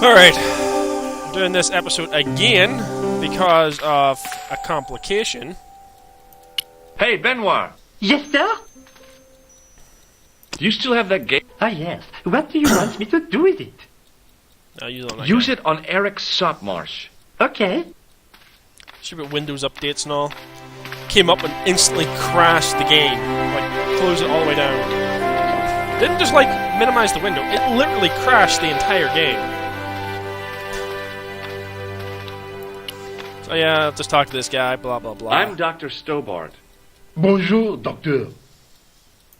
Alright, doing this episode again because of a complication. Hey, Benoit! Yes, sir? Do you still have that game? Ah, yes. What do you want me to do with it? Use it on Eric Sopmarsh. Okay. Stupid Windows updates and all. Came up and instantly crashed the game. Like, closed it all the way down. Didn't just, like, minimize the window. It literally crashed the entire game. So yeah, I'll just talk to this guy, blah blah blah. I'm Dr. Stobart. Bonjour, doctor.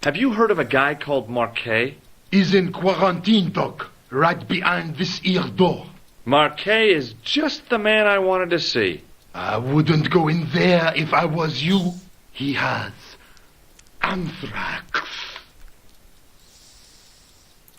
Have you heard of a guy called Marquet? He's in quarantine, doc. Right behind this here door. Marquet is just the man I wanted to see. I wouldn't go in there if I was you. He has anthrax.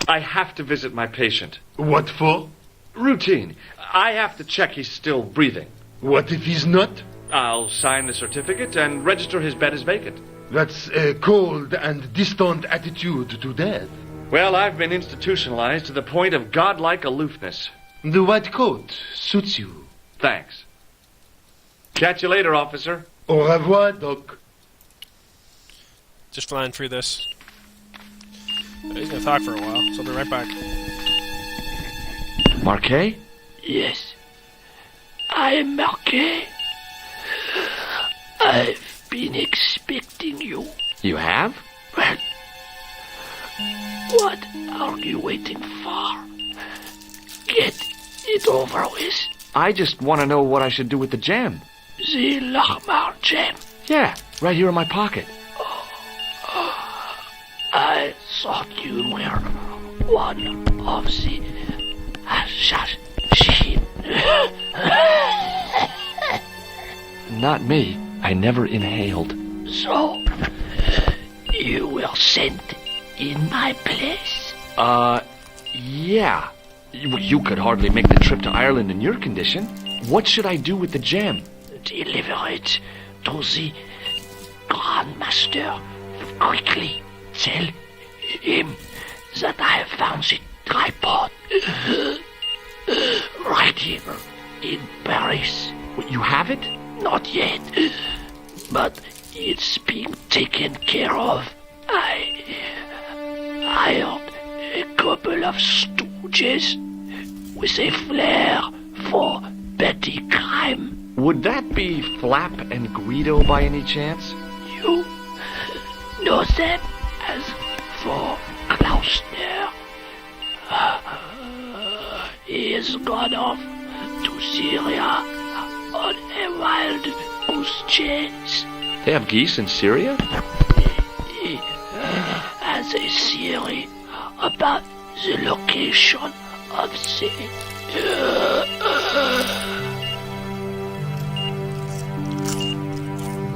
I have to visit my patient. What for? Routine. I have to check he's still breathing. What if he's not? I'll sign the certificate and register his bed as vacant. That's a cold and distant attitude to death. Well, I've been institutionalized to the point of godlike aloofness. The white coat suits you. Thanks. Catch you later, officer. Au revoir, doc. Just flying through this. He's gonna talk for a while, so I'll be right back. Marquet? Yes. I am Marquet. I've been expecting you. You have? Well, what are you waiting for? Get it over with. I just want to know what I should do with the gem. The Lahmar gem. Yeah, right here in my pocket. I thought you were one of the assassins. Not me. I never inhaled. So, you were sent in my place? Yeah. You could hardly make the trip to Ireland in your condition. What should I do with the gem? Deliver it to the Grandmaster. Quickly tell him that I have found the tripod. Right here in Paris. You have it? Not yet, but it's being taken care of. I hired a couple of stooges with a flair for petty crime. Would that be Flap and Guido by any chance? You know them as for Klausner. He has gone off to Syria on a wild goose chase. They have geese in Syria? He has a theory about the location of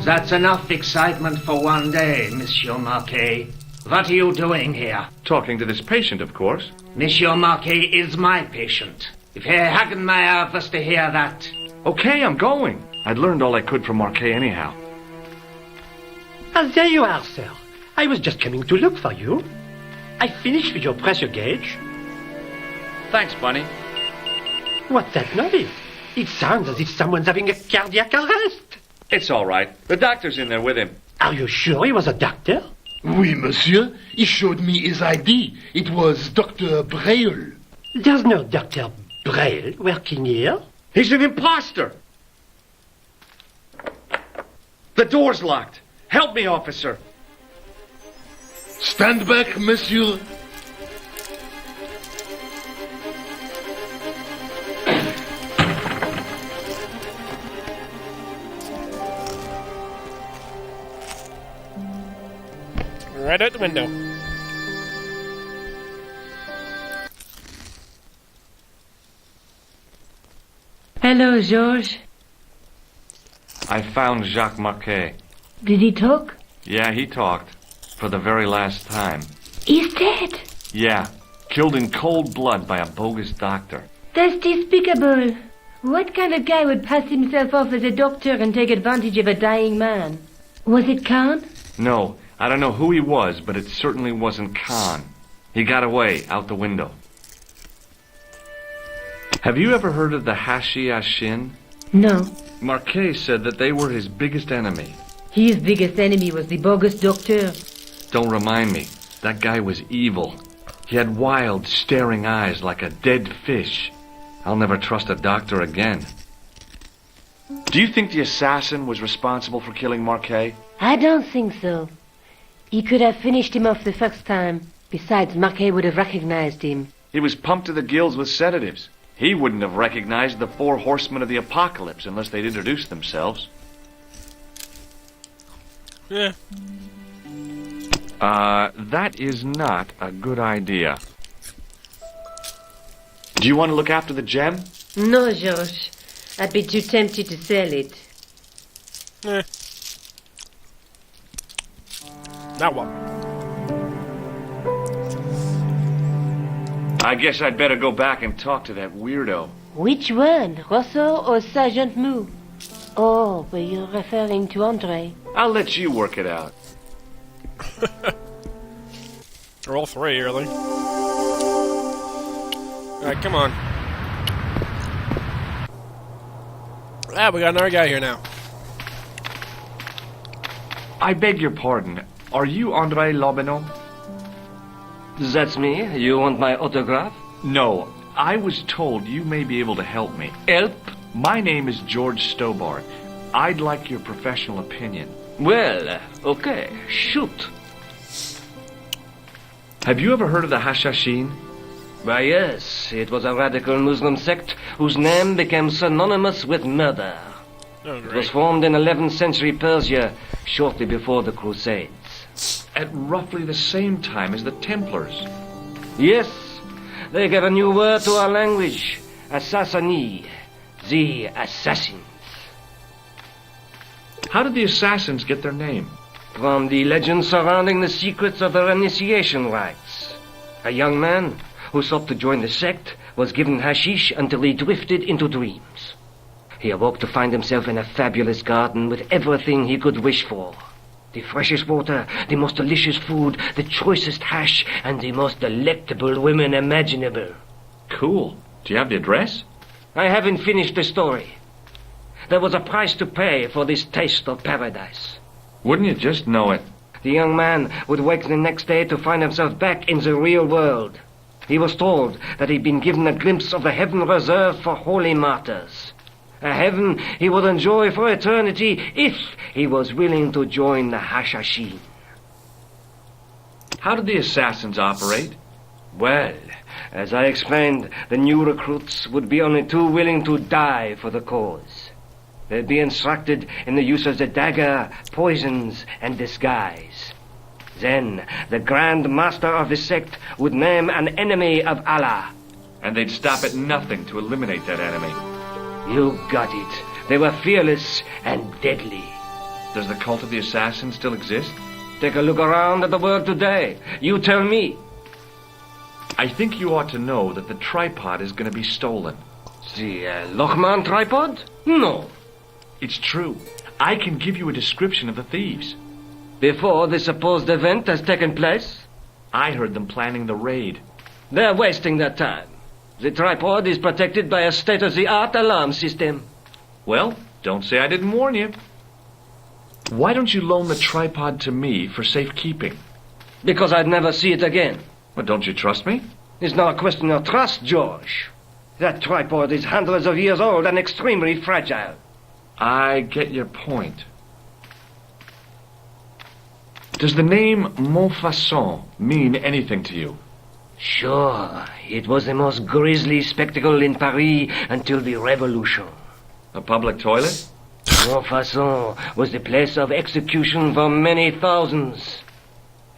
That's enough excitement for one day, Monsieur Marquet. What are you doing here? Talking to this patient, of course. Monsieur Marquet is my patient. If Herr Hagenmeyer was to hear that... Okay, I'm going. I'd learned all I could from Marquet anyhow. Ah, there you are, sir. I was just coming to look for you. I finished with your pressure gauge. Thanks, Bunny. What's that noise? It sounds as if someone's having a cardiac arrest. It's all right. The doctor's in there with him. Are you sure he was a doctor? Oui, monsieur. He showed me his ID. It was Dr. Braille. There's no Dr. Braille working here. He's an imposter! The door's locked. Help me, officer. Stand back, monsieur. Right out the window. Hello, Georges. I found Jacques Marquet. Did he talk? Yeah, he talked. For the very last time. He's dead. Yeah. Killed in cold blood by a bogus doctor. That's despicable. What kind of guy would pass himself off as a doctor and take advantage of a dying man? Was it Khan? No, I don't know who he was, but it certainly wasn't Khan. He got away, out the window. Have you ever heard of the Hashiashin? No. Marquet said that they were his biggest enemy. His biggest enemy was the bogus doctor. Don't remind me. That guy was evil. He had wild, staring eyes like a dead fish. I'll never trust a doctor again. Do you think the assassin was responsible for killing Marquet? I don't think so. He could have finished him off the first time. Besides, Marquet would have recognized him. He was pumped to the gills with sedatives. He wouldn't have recognized the 4 horsemen of the apocalypse unless they'd introduced themselves. Yeah. That is not a good idea. Do you want to look after the gem? No, George. I'd be too tempted to sell it. Eh. Now what? I guess I'd better go back and talk to that weirdo. Which one, Rosso or Sergeant Moo? Oh, but you're referring to Andre. I'll let you work it out. Or all 3, really. Alright, come on. Ah, we got another guy here now. I beg your pardon. Are you Andre Lobineau? That's me. You want my autograph? No. I was told you may be able to help me. Help? My name is George Stobart. I'd like your professional opinion. Well, okay. Shoot. Have you ever heard of the Hashiashin? Why, yes. It was a radical Muslim sect whose name became synonymous with murder. Oh, It was great. formed in 11th century Persia, shortly before the Crusades. At roughly the same time as the Templars. Yes, they gave a new word to our language. Assassini. The assassins. How did the assassins get their name? From the legend surrounding the secrets of their initiation rites. A young man who sought to join the sect was given hashish until he drifted into dreams. He awoke to find himself in a fabulous garden with everything he could wish for. The freshest water, the most delicious food, the choicest hash, and the most delectable women imaginable. Cool. Do you have the address? I haven't finished the story. There was a price to pay for this taste of paradise. Wouldn't you just know it? The young man would wake the next day to find himself back in the real world. He was told that he'd been given a glimpse of the heaven reserved for holy martyrs. A heaven he would enjoy for eternity if he was willing to join the Hashiashin. How did the assassins operate? Well, as I explained, the new recruits would be only too willing to die for the cause. They'd be instructed in the use of the dagger, poisons, and disguise. Then, the Grand Master of the sect would name an enemy of Allah. And they'd stop at nothing to eliminate that enemy. You got it. They were fearless and deadly. Does the cult of the assassins still exist? Take a look around at the world today. You tell me. I think you ought to know that the tripod is going to be stolen. The Lochman tripod? No. It's true. I can give you a description of the thieves. Before the supposed event has taken place? I heard them planning the raid. They're wasting their time. The tripod is protected by a state-of-the-art alarm system. Well, don't say I didn't warn you. Why don't you loan the tripod to me for safekeeping? Because I'd never see it again. Well, don't you trust me? It's not a question of trust, George. That tripod is hundreds of years old and extremely fragile. I get your point. Does the name Montfaucon mean anything to you? Sure, it was the most grisly spectacle in Paris until the Revolution. A public toilet? Montfaucon was the place of execution for many thousands.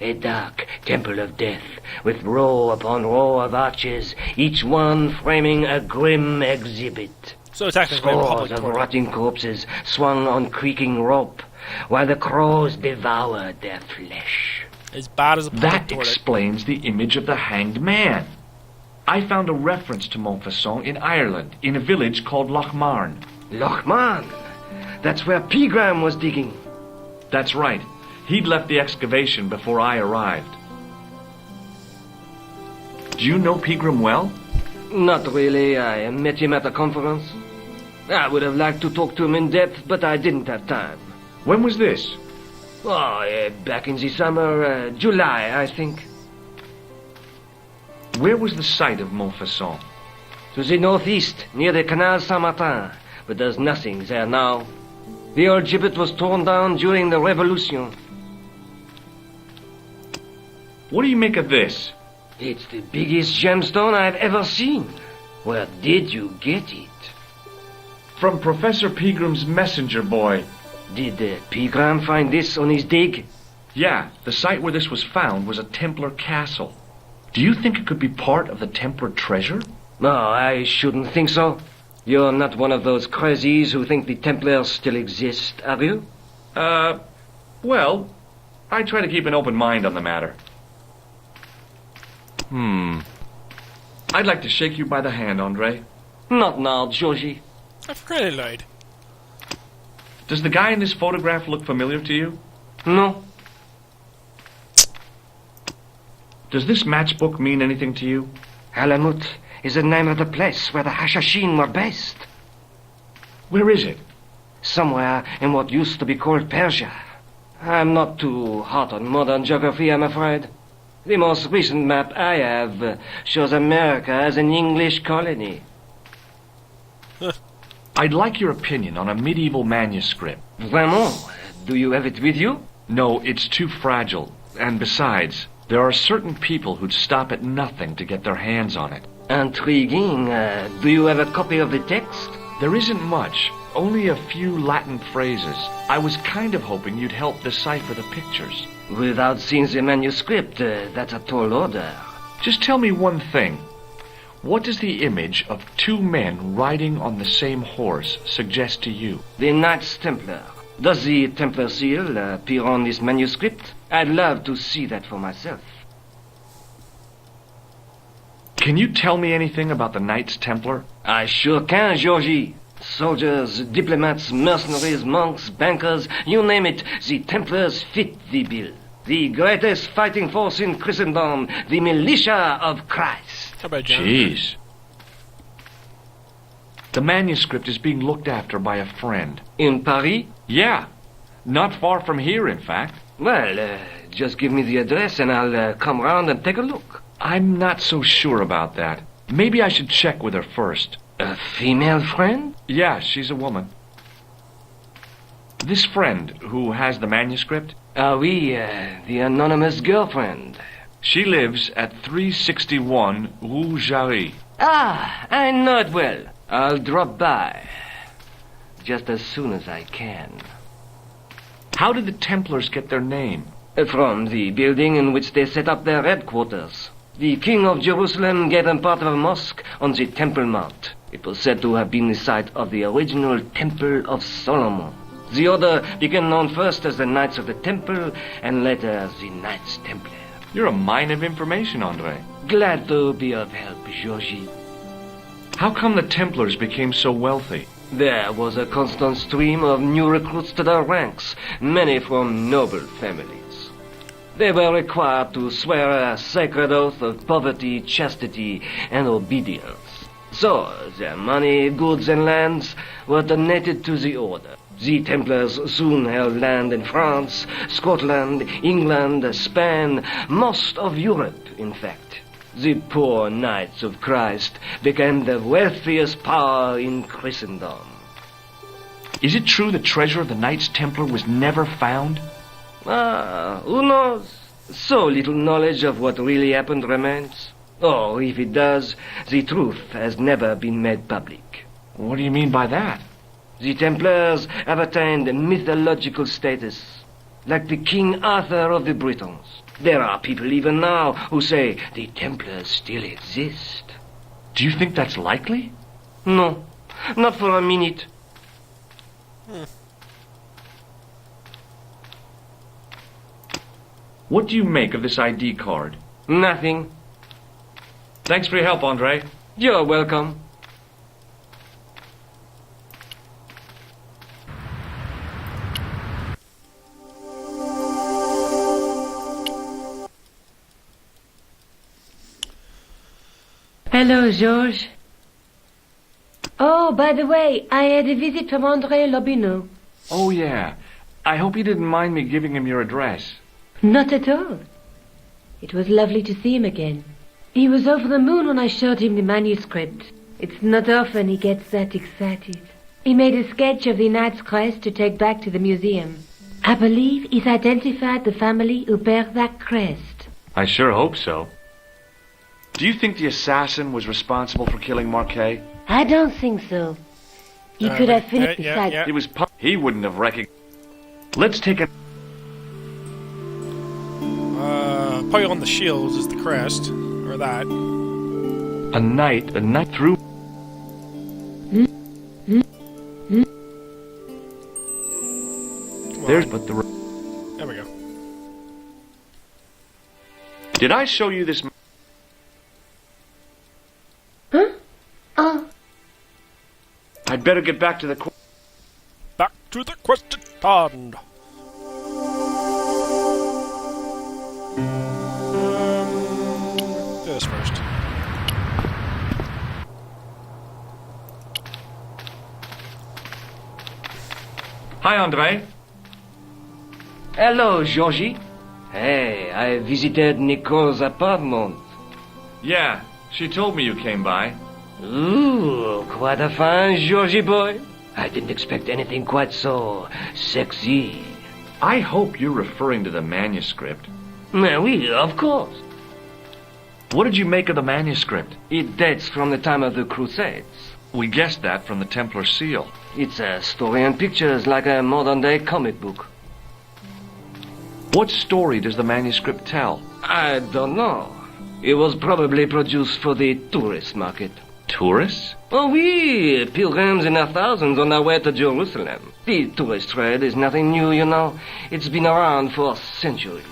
A dark temple of death, with row upon row of arches, each one framing a grim exhibit. So technically a Scores public of toilet. rotting corpses swung on creaking rope, while the crows devoured their flesh. As bad as a public That toilet. explains the image of the hanged man. I found a reference to Montfaucon in Ireland, in a village called Lochmarn. Lochman, that's where Pegram was digging. That's right. He'd left the excavation before I arrived. Do you know Pegram well? Not really. I met him at a conference. I would have liked to talk to him in depth, but I didn't have time. When was this? Oh, back in the summer, July, I think. Where was the site of Montfaucon? To the northeast, near the Canal Saint-Martin, but there's nothing there now. The old gibbet was torn down during the Revolution. What do you make of this? It's the biggest gemstone I've ever seen. Where did you get it? From Professor Pegram's messenger boy. Did Pegram find this on his dig? Yeah, the site where this was found was a Templar castle. Do you think it could be part of the Templar treasure? No, I shouldn't think so. You're not one of those crazies who think the Templars still exist, are you? Well, I try to keep an open mind on the matter. I'd like to shake you by the hand, Andre. Not now, Georgie. I've really lied. Does the guy in this photograph look familiar to you? No. Does this matchbook mean anything to you? Alamut is the name of the place where the Hashashin were based. Where is it? Somewhere in what used to be called Persia. I'm not too hot on modern geography, I'm afraid. The most recent map I have shows America as an English colony. I'd like your opinion on a medieval manuscript. Vraiment? Do you have it with you? No, it's too fragile. And besides, there are certain people who'd stop at nothing to get their hands on it. Intriguing. Do you have a copy of the text? There isn't much, only a few Latin phrases. I was kind of hoping you'd help decipher the pictures. Without seeing the manuscript, that's a tall order. Just tell me one thing. What does the image of two men riding on the same horse suggest to you? The Knights Templar. Does the Templar seal appear on this manuscript? I'd love to see that for myself. Can you tell me anything about the Knights Templar? I sure can, Georgie. Soldiers, diplomats, mercenaries, monks, bankers, you name it, the Templars fit the bill. The greatest fighting force in Christendom, the militia of Christ. How about John? Jeez. The manuscript is being looked after by a friend. In Paris? Yeah. Not far from here, in fact. Well, just give me the address and I'll come round and take a look. I'm not so sure about that. Maybe I should check with her first. A female friend? Yeah, she's a woman. This friend who has the manuscript? Oui, the anonymous girlfriend. She lives at 361 Rue Jarry. Ah, I know it well. I'll drop by. Just as soon as I can. How did the Templars get their name? From the building in which they set up their headquarters. The King of Jerusalem gave them part of a mosque on the Temple Mount. It was said to have been the site of the original Temple of Solomon. The order became known first as the Knights of the Temple, and later as the Knights Templar. You're a mine of information, Andre. Glad to be of help, Georgie. How come the Templars became so wealthy? There was a constant stream of new recruits to their ranks, many from noble families. They were required to swear a sacred oath of poverty, chastity, and obedience. So, their money, goods, and lands were donated to the order. The Templars soon held land in France, Scotland, England, Spain, most of Europe, in fact. The poor Knights of Christ became the wealthiest power in Christendom. Is it true the treasure of the Knights Templar was never found? Who knows? So little knowledge of what really happened remains. Or, if it does, the truth has never been made public. What do you mean by that? The Templars have attained mythological status, like the King Arthur of the Britons. There are people even now who say the Templars still exist. Do you think that's likely? No, not for a minute. What do you make of this ID card? Nothing. Thanks for your help, Andre. You're welcome. Hello, Georges. Oh, by the way, I had a visit from André Lobineau. Oh, yeah. I hope you didn't mind me giving him your address. Not at all. It was lovely to see him again. He was over the moon when I showed him the manuscript. It's not often he gets that excited. He made a sketch of the Knight's crest to take back to the museum. I believe he's identified the family who bear that crest. I sure hope so. Do you think the assassin was responsible for killing Marquet? I don't think so. He could have finished besides. He wouldn't have recognized. Let's take a... Probably on the shields is the crest. Or that. A knight through... There's but the... There we go. Did I show you this... Huh? Oh. I'd better get back to the... Back to the quest at hand. Do this first. Hi, André. Hello, Georgie. Hey, I visited Nicole's apartment. Yeah, she told me you came by. Ooh, quite a fine Georgie boy. I didn't expect anything quite so sexy. I hope you're referring to the manuscript. Oui, of course. What did you make of the manuscript? It dates from the time of the Crusades. We guessed that from the Templar seal. It's a story and pictures like a modern-day comic book. What story does the manuscript tell? I don't know. It was probably produced for the tourist market. Tourists? Oh, oui, pilgrims in their thousands on their way to Jerusalem. The tourist trade is nothing new, you know. It's been around for centuries.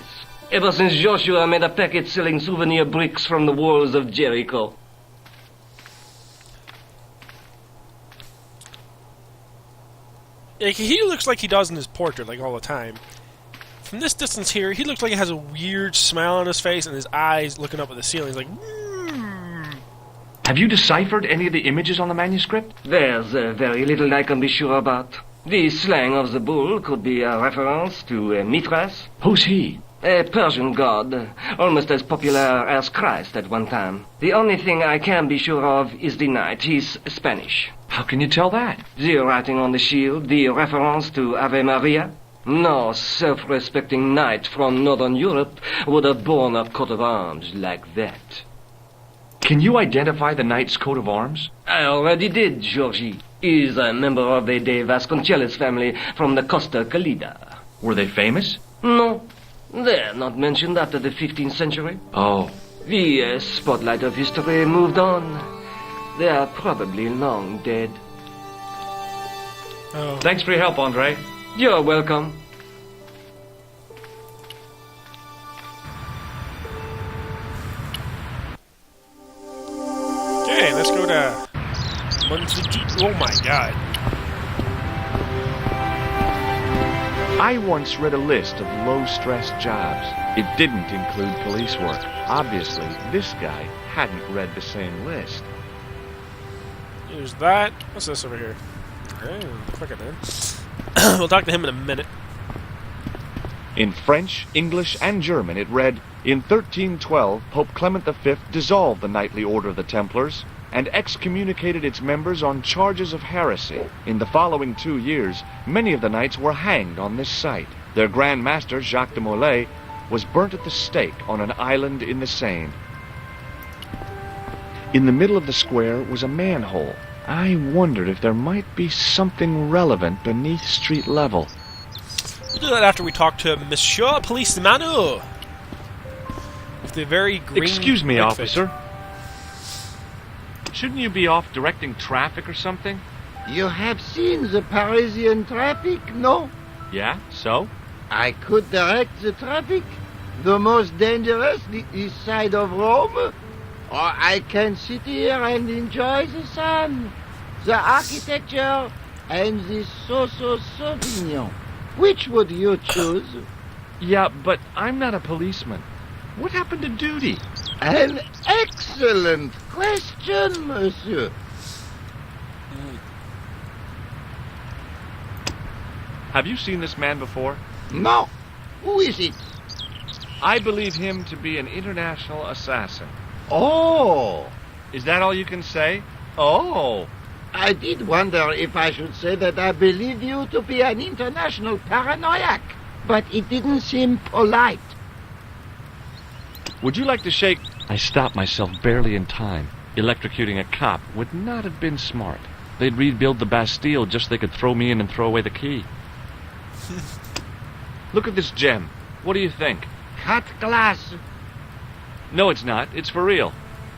Ever since Joshua made a packet selling souvenir bricks from the walls of Jericho. He looks like he does in his portrait, like, all the time. From this distance here, he looks like he has a weird smile on his face and his eyes looking up at the ceiling. He's like, Have you deciphered any of the images on the manuscript? There's very little I can be sure about. The slang of the bull could be a reference to Mithras. Who's he? A Persian god, almost as popular as Christ at one time. The only thing I can be sure of is the knight. He's Spanish. How can you tell that? The writing on the shield, the reference to Ave Maria. No self-respecting knight from Northern Europe would have borne a coat of arms like that. Can you identify the knight's coat of arms? I already did, Georgie. He's a member of the De Vasconcelos family from the Costa Calida. Were they famous? No, they're not mentioned after the 15th century. Oh. The spotlight of history moved on. They are probably long dead. oh. Thanks for your help, André. You're welcome. Okay, let's go to Monsuji. Oh my god. I once read a list of low-stress jobs. It didn't include police work. Obviously, this guy hadn't read the same list. Use that. What's this over here? Okay, click it then. We'll talk to him in a minute. In French, English, and German, it read, In 1312, Pope Clement V dissolved the knightly order of the Templars and excommunicated its members on charges of heresy. In the following 2 years, many of the knights were hanged on this site. Their Grand Master, Jacques de Molay, was burnt at the stake on an island in the Seine. In the middle of the square was a manhole. I wondered if there might be something relevant beneath street level. We'll do that after we talk to Monsieur Policeman. With the very green Excuse me, outfit. officer. Shouldn't you be off directing traffic or something? You have seen the Parisian traffic, no? Yeah, so? I could direct the traffic. The most dangerous, the east side of Rome. Or I can sit here and enjoy the sun, the architecture, and the Sauvignon. Which would you choose? Yeah, but I'm not a policeman. What happened to duty? An excellent question, monsieur. Have you seen this man before? No. Who is it? I believe him to be an international assassin. Oh, Is that all you can say? Oh. I did wonder if I should say that I believe you to be an international paranoiac, but it didn't seem polite. Would you like to shake? I stopped myself barely in time. Electrocuting a cop would not have been smart. They'd rebuild the Bastille just so they could throw me in and throw away the key. Look at this gem. What do you think? Cut glass. No, it's not. It's for real.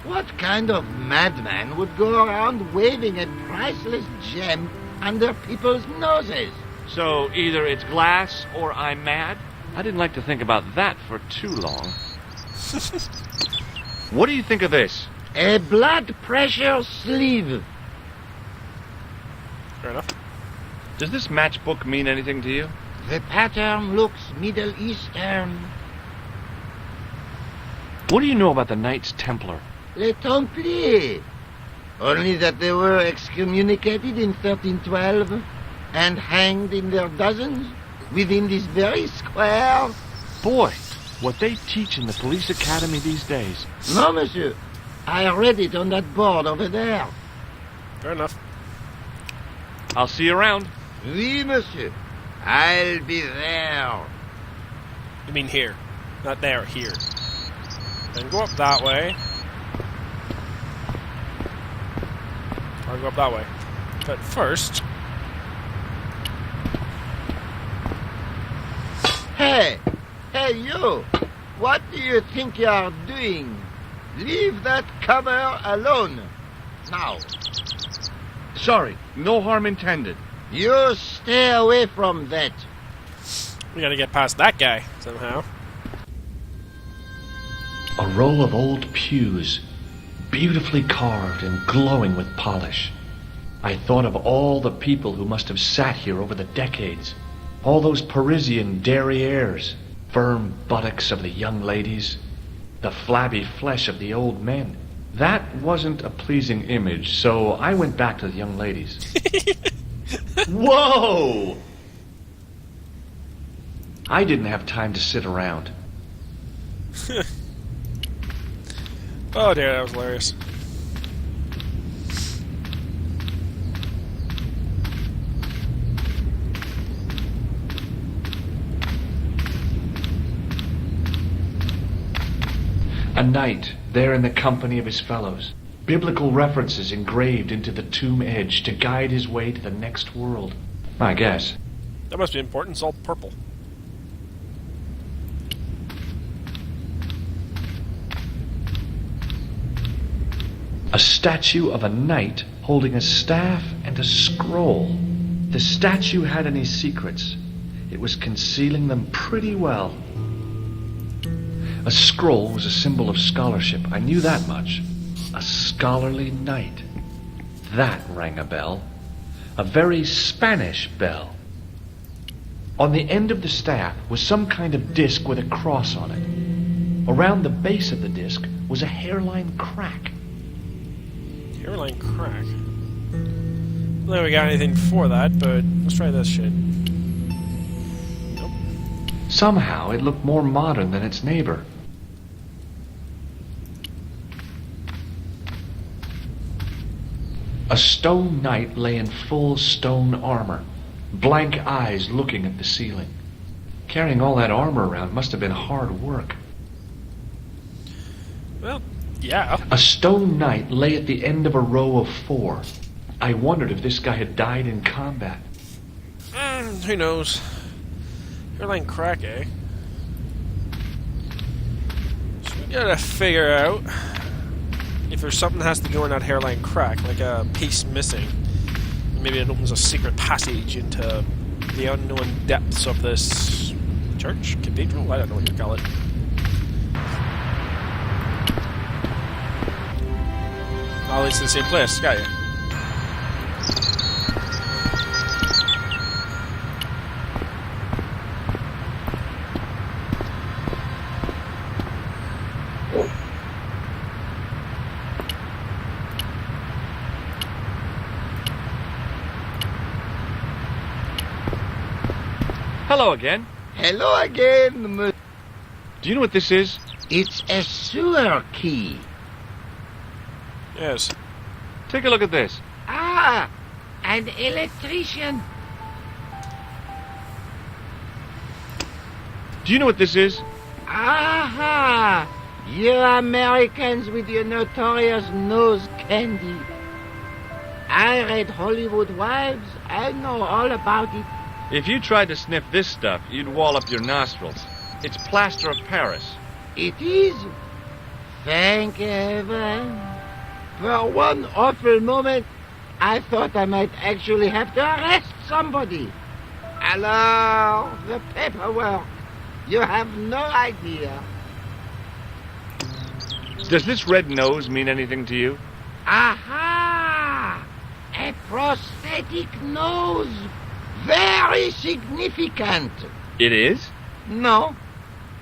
What kind of madman would go around waving a priceless gem under people's noses? So either it's glass or I'm mad? I didn't like to think about that for too long. What do you think of this? A blood pressure sleeve. Fair enough. Does this matchbook mean anything to you? The pattern looks Middle Eastern. What do you know about the Knights Templar? Les Templiers. Only that they were excommunicated in 1312 and hanged in their dozens within this very square. Boy, what they teach in the police academy these days. No, monsieur. I read it on that board over there. Fair enough. I'll see you around. Oui, monsieur. I'll be there. You mean here. Not there, here. Then go up that way. Or go up that way. But first... Hey! Hey, you! What do you think you are doing? Leave that cover alone. Now. Sorry, no harm intended. You stay away from that. We gotta get past that guy, somehow. A row of old pews, beautifully carved and glowing with polish. I thought of all the people who must have sat here over the decades. All those Parisian derrieres, firm buttocks of the young ladies, the flabby flesh of the old men. That wasn't a pleasing image, so I went back to the young ladies. Whoa! I didn't have time to sit around. Oh dear, that was hilarious. A knight, there in the company of his fellows. Biblical references engraved into the tomb edge to guide his way to the next world. I guess. That must be important. It's all purple. A statue of a knight holding a staff and a scroll. The statue had any secrets. It was concealing them pretty well. A scroll was a symbol of scholarship. I knew that much. A scholarly knight. That rang a bell. A very Spanish bell. On the end of the staff was some kind of disc with a cross on it. Around the base of the disc was a hairline crack. Hairline crack. I don't think we got anything for that, but let's try this shit. Nope. Somehow it looked more modern than its neighbor. A stone knight lay in full stone armor, blank eyes looking at the ceiling. Carrying all that armor around must have been hard work. Well, yeah. A stone knight lay at the end of a row of 4. I wondered if this guy had died in combat. Who knows? Hairline crack, eh? So we gotta figure out if there's something that has to go in that hairline crack, like a piece missing. Maybe it opens a secret passage into the unknown depths of this church? Cathedral? I don't know what you call it. Oh, it's in the same place, got you. Hello again. Hello again, Do you know what this is? It's a sewer key. Yes. Take a look at this. Ah, an electrician. Do you know what this is? Aha! You Americans with your notorious nose candy. I read Hollywood Wives. I know all about it. If you tried to sniff this stuff, you'd wall up your nostrils. It's plaster of Paris. It is. Thank heaven. For one awful moment, I thought I might actually have to arrest somebody. Alors, the paperwork. You have no idea. Does this red nose mean anything to you? Aha! A prosthetic nose. Very significant. It is? No,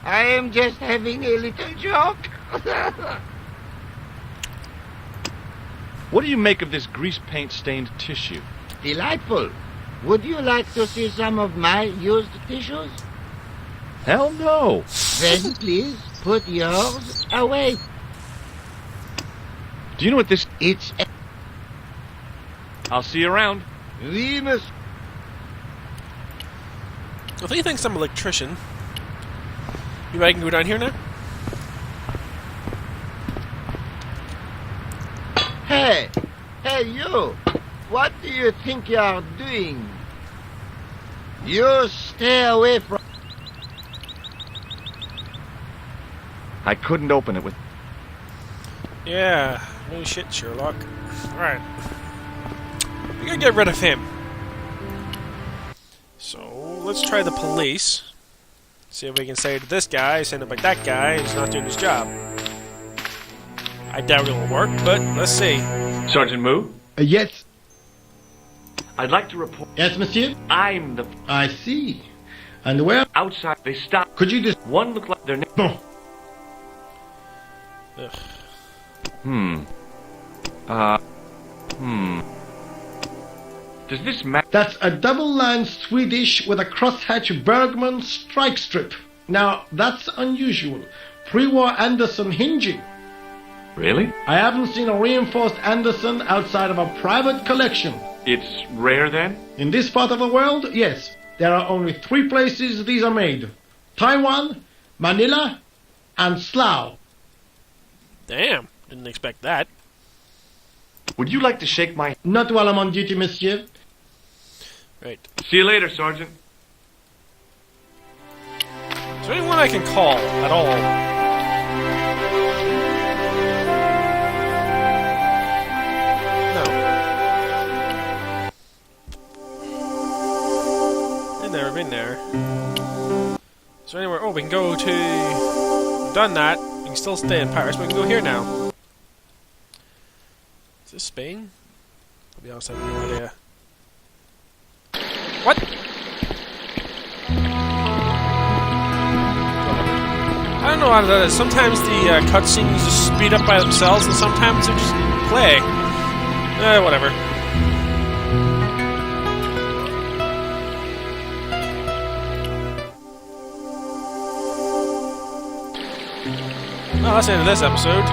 I am just having a little joke. What do you make of this grease paint stained tissue? Delightful. Would you like to see some of my used tissues? Hell no. Then please put yours away. Do you know what this... It's a... I'll see you around. We must... If he thinks I'm an electrician, maybe I can go down here now? Hey! Hey, you! What do you think you are doing? You stay away from... I couldn't open it with... Yeah, no shit, Sherlock. Alright. We gotta get rid of him. So, let's try the police. See if we can say to this guy, send him like that guy, he's not doing his job. I doubt it'll work, but let's see. Sergeant Moo? Yes. I'd like to report... Yes, monsieur? I'm the... I see. And where? Outside, they stopped. Could you just... One looked like their... Bon. Ugh. Does this matter? That's a double-line Swedish with a crosshatch Bergman strike strip. Now, that's unusual. Pre-war Anderson hinging. Really? I haven't seen a reinforced Anderson outside of a private collection. It's rare then? In this part of the world, yes. There are only 3 places these are made. Taiwan, Manila, and Slough. Damn, didn't expect that. Would you like to shake my... Not while I'm on duty, monsieur. Right. See you later, Sergeant. Is there anyone I can call at all? Been there. Is there anywhere? Oh, we can go to... We've done that. We can still stay in Paris, but we can go here now. Is this Spain? To be honest, I have no idea. What? I don't know how that is. Sometimes the cutscenes just speed up by themselves, and sometimes they just play. Whatever. Well, that's the end of this episode.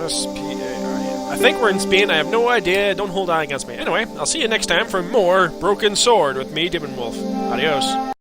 S-P-A-I-N. I think we're in Spain. I have no idea. Don't hold on against me. Anyway, I'll see you next time for more Broken Sword with me, Demon Wolf. Adios.